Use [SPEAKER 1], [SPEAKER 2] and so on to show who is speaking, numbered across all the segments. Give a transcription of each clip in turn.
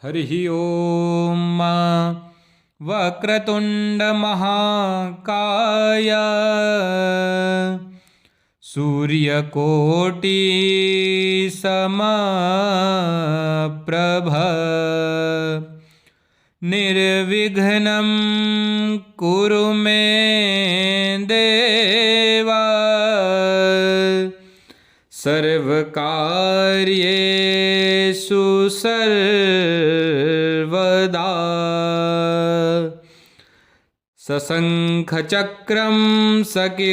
[SPEAKER 1] हरिः ओम। वक्रतुंड महाकाय सूर्यकोटि समप्रभ निर्विघ्नं कुरु मे देव सर्वकार्येषु सर्वदा। सशंखचक्रं सकिरीटकुण्डलं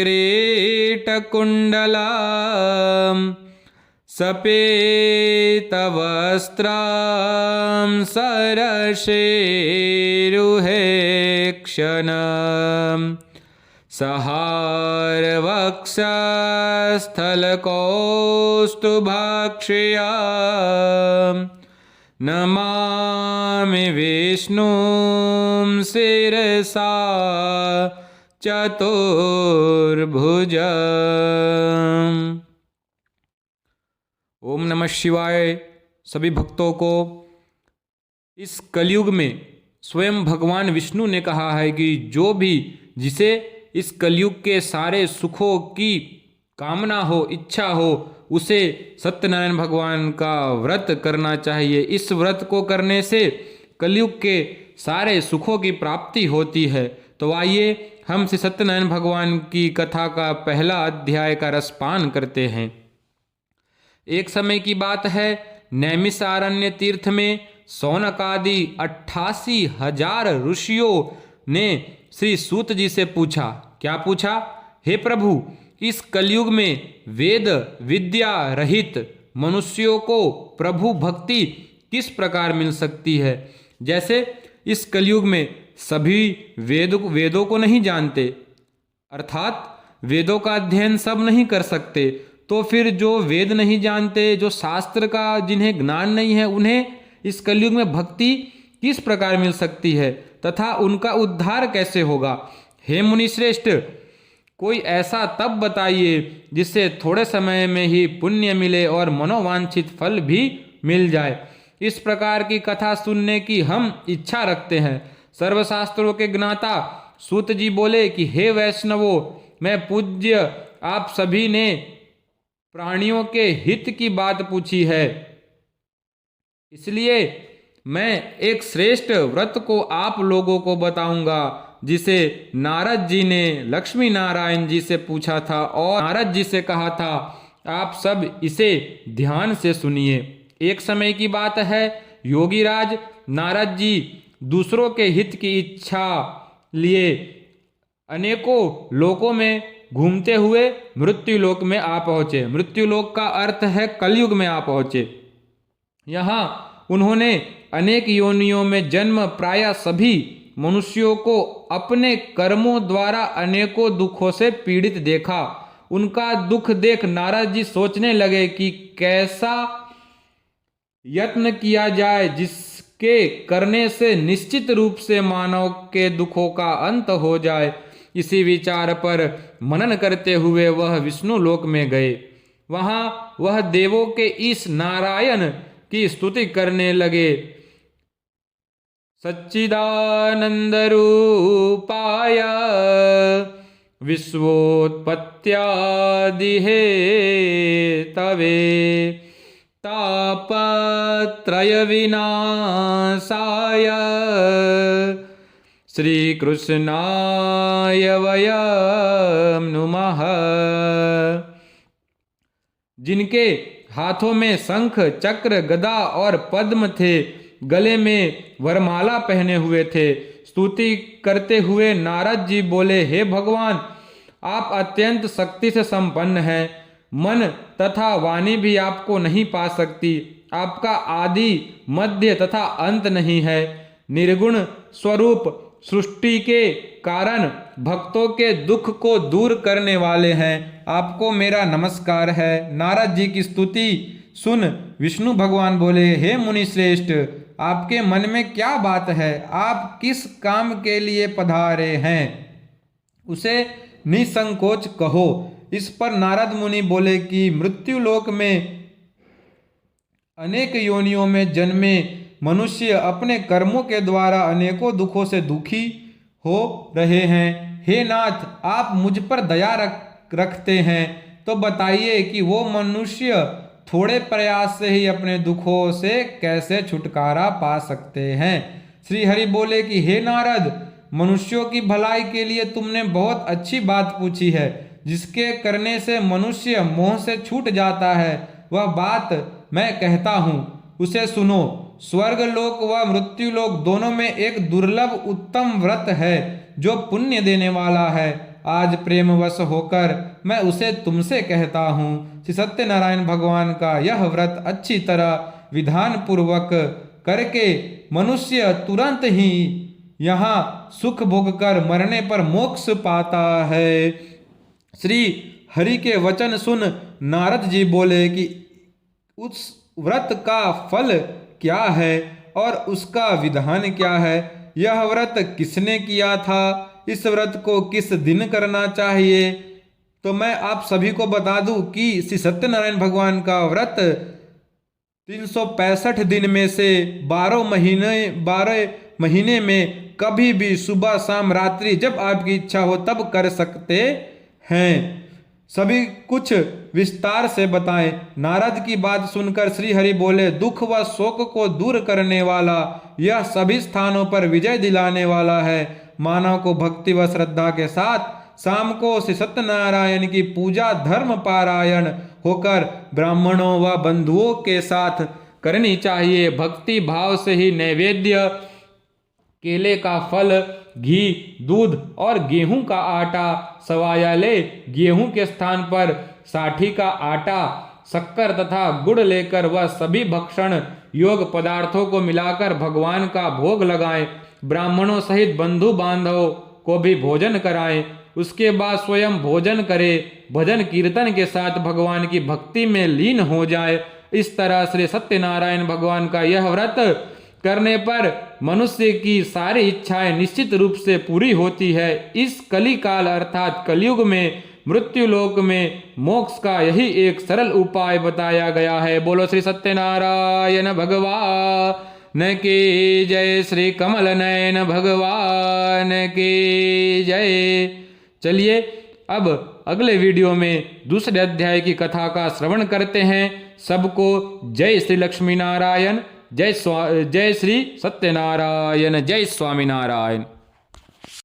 [SPEAKER 1] सपेतवस्त्रं सरशेरुहेक्षणं सहारवक्षस्थलकौस्तुभाक्षियां नमामि विष्णुं शिरसा चतुर्भुजम्। ओम नमः शिवाय। सभी भक्तों को इस कलयुग में स्वयं भगवान विष्णु ने कहा है कि जो भी जिसे इस कलयुग के सारे सुखों की कामना हो, इच्छा हो, उसे सत्यनारायण भगवान का व्रत करना चाहिए। इस व्रत को करने से कलयुग के सारे सुखों की प्राप्ति होती है। तो आइए हम श्री सत्यनारायण भगवान की कथा का पहला अध्याय का रसपान करते हैं। एक समय की बात है, नैमिषारण्य तीर्थ में शौनक आदि 88,000 ऋषियों ने श्री सूत जी से पूछा। क्या पूछा? हे प्रभु, इस कलयुग में वेद विद्या रहित मनुष्यों को प्रभु भक्ति किस प्रकार मिल सकती है? जैसे इस कलयुग में सभी वेदों को नहीं जानते, अर्थात वेदों का अध्ययन सब नहीं कर सकते, तो फिर जो वेद नहीं जानते, जो शास्त्र का जिन्हें ज्ञान नहीं है, उन्हें इस कलयुग में भक्ति किस प्रकार मिल सकती है तथा उनका उद्धार कैसे होगा? हे मुनिश्रेष्ठ, कोई ऐसा तप बताइए जिससे थोड़े समय में ही पुण्य मिले और मनोवांछित फल भी मिल जाए। इस प्रकार की कथा सुनने की हम इच्छा रखते हैं। सर्वशास्त्रों के ज्ञाता सूत जी बोले कि हे वैष्णवों, मैं पूज्य आप सभी ने प्राणियों के हित की बात पूछी है, इसलिए मैं एक श्रेष्ठ व्रत को आप लोगों को बताऊंगा जिसे नारद जी ने लक्ष्मी नारायण जी से पूछा था और नारद जी से कहा था आप सब इसे ध्यान से सुनिए। एक समय की बात है, योगीराज नारद जी दूसरों के हित की इच्छा लिए अनेकों लोकों में घूमते हुए मृत्युलोक में आ पहुँचे। मृत्युलोक का अर्थ है कलयुग में आ पहुँचे। यहाँ उन्होंने अनेक योनियों में जन्म प्रायः सभी मनुष्यों को अपने कर्मों द्वारा अनेकों दुखों से पीड़ित देखा। उनका दुख देख नारद जी सोचने लगे कि कैसा यत्न किया जाए जिसके करने से निश्चित रूप से मानव के दुखों का अंत हो जाए। इसी विचार पर मनन करते हुए वह विष्णु लोक में गए। वहां वह देवों के इस नारायण की स्तुति करने लगे। सच्चिदानंद रूपाय विश्वोत्पत्त्यादि हेतवे तापत्रय विनाशाय श्री कृष्णाय वयं नुमः। जिनके हाथों में शंख चक्र गदा और पद्म थे, गले में वरमाला पहने हुए थे, स्तुति करते हुए नारद जी बोले, हे भगवान, आप अत्यंत शक्ति से संपन्न हैं। मन तथा वाणी भी आपको नहीं पा सकती। आपका आदि मध्य तथा अंत नहीं है। निर्गुण स्वरूप सृष्टि के कारण भक्तों के दुख को दूर करने वाले हैं। आपको मेरा नमस्कार है। नारद जी की स्तुति सुन विष्णु भगवान बोले, हे मुनि श्रेष्ठ, आपके मन में क्या बात है? आप किस काम के लिए पधारे हैं? उसे निसंकोच कहो। इस पर नारद मुनि बोले कि मृत्युलोक में अनेक योनियों में जन्मे मनुष्य अपने कर्मों के द्वारा अनेकों दुखों से दुखी हो रहे हैं। हे नाथ, आप मुझ पर दया रखते हैं तो बताइए कि वो मनुष्य थोड़े प्रयास से ही अपने दुखों से कैसे छुटकारा पा सकते हैं। श्री हरि बोले कि हे नारद, मनुष्यों की भलाई के लिए तुमने बहुत अच्छी बात पूछी है। जिसके करने से मनुष्य मोह से छूट जाता है, वह बात मैं कहता हूँ, उसे सुनो। स्वर्ग लोक व मृत्यु लोक दोनों में एक दुर्लभ उत्तम व्रत है जो पुण्य देने वाला है। आज प्रेमवश होकर मैं उसे तुमसे कहता हूँ। श्री सत्यनारायण भगवान का यह व्रत अच्छी तरह विधान पूर्वक करके मनुष्य तुरंत ही यहाँ सुख भोग कर मरने पर मोक्ष पाता है। श्री हरि के वचन सुन नारद जी बोले कि उस व्रत का फल क्या है और उसका विधान क्या है? यह व्रत किसने किया था? इस व्रत को किस दिन करना चाहिए? तो मैं आप सभी को बता दूं कि श्री सत्यनारायण भगवान का व्रत 365 दिन में से 12 महीने में कभी भी सुबह शाम रात्रि जब आपकी इच्छा हो तब कर सकते हैं। सभी कुछ विस्तार से बताएं। नारद की बात सुनकर श्री हरि बोले, दुख व शोक को दूर करने वाला, यह सभी स्थानों पर विजय दिलाने वाला है। मानव को भक्ति व श्रद्धा के साथ शाम को श्री सत्यनारायण की पूजा धर्म पारायण होकर ब्राह्मणों व बंधुओं के साथ करनी चाहिए। भक्ति भाव से ही नैवेद्य, केले का फल, घी, दूध और गेहूं का आटा सवाया ले। गेहूं के स्थान पर साठी का आटा, शक्कर तथा गुड़ लेकर वह सभी भक्षण योग पदार्थों को मिलाकर भगवान का भोग लगाएं। ब्राह्मणों सहित बंधु बांधवों को भी भोजन कराएं। उसके बाद स्वयं भोजन करे, भजन कीर्तन के साथ भगवान की भक्ति में लीन हो जाए। इस तरह श्री सत्यनारायण भगवान का यह व्रत करने पर मनुष्य की सारी इच्छाएं निश्चित रूप से पूरी होती है। इस कली काल अर्थात कलयुग में मृत्यु लोक में मोक्ष का यही एक सरल उपाय बताया गया है। बोलो श्री सत्यनारायण भगवान की जय। श्री कमल नयन भगवान की जय। चलिए अब अगले वीडियो में दूसरे अध्याय की कथा का श्रवण करते हैं। सबको जय श्री लक्ष्मी नारायण, जय श्री सत्यनारायण, जय स्वामी नारायण।